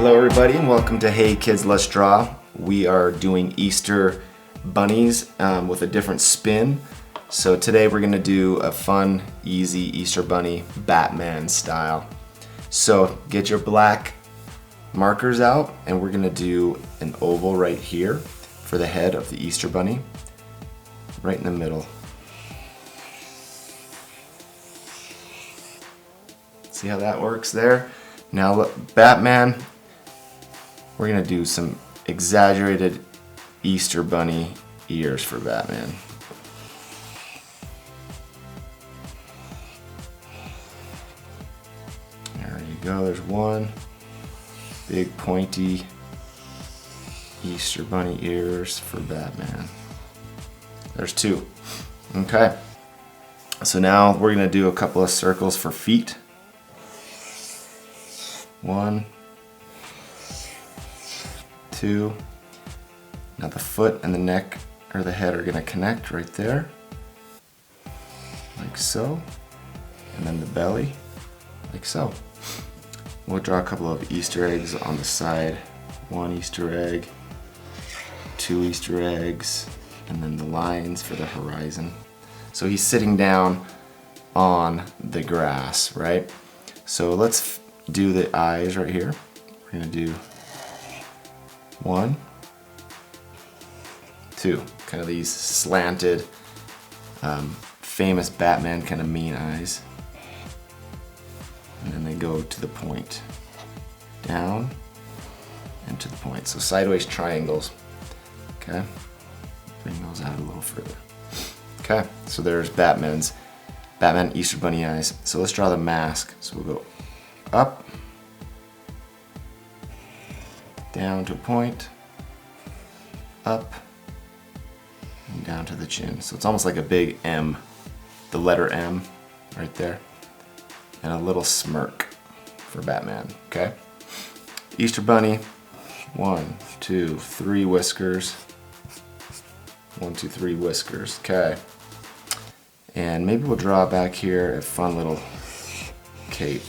Hello everybody and welcome to Hey Kids Let's Draw. We are doing Easter bunnies with a different spin. So today we're going to do a fun, easy Easter bunny Batman style. So get your black markers out and we're going to do an oval right here for the head of the Easter bunny, right in the middle. See how that works there? Now look, Batman, we're going to do some exaggerated Easter bunny ears for Batman. There you go, there's one. Big pointy Easter bunny ears for Batman. There's two. Okay. So now we're going to do a couple of circles for feet. One, two. Now the foot and the neck or the head are going to connect right there, like so, and then the belly, like so. We'll draw a couple of Easter eggs on the side. One Easter egg, two Easter eggs, and then the lines for the horizon. So he's sitting down on the grass, right? So let's do the eyes right here. We're going to do one, two, kind of these slanted, famous Batman kind of mean eyes. And then they go to the point, down and to the point. So sideways triangles. Okay, bring those out a little further. Okay, so there's Batman Easter bunny eyes. So let's draw the mask. So we'll go up, down to a point, up, and down to the chin. So it's almost like a big M, the letter M right there, and a little smirk for Batman, okay? Easter bunny, 1, 2, 3 whiskers. 1, 2, 3 whiskers, okay. And maybe we'll draw back here a fun little cape.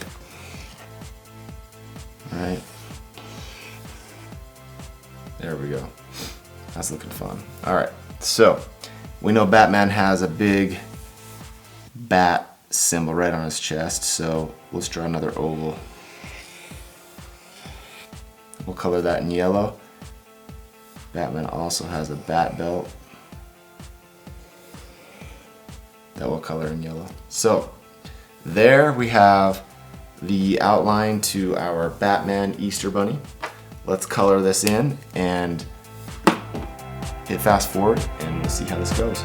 Alright. There we go. That's looking fun. Alright, so we know Batman has a big bat symbol right on his chest, so let's draw another oval. We'll color that in yellow. Batman also has a bat belt that we'll color in yellow. So there we have the outline to our Batman Easter bunny. Let's color this in and hit fast forward and we'll see how this goes.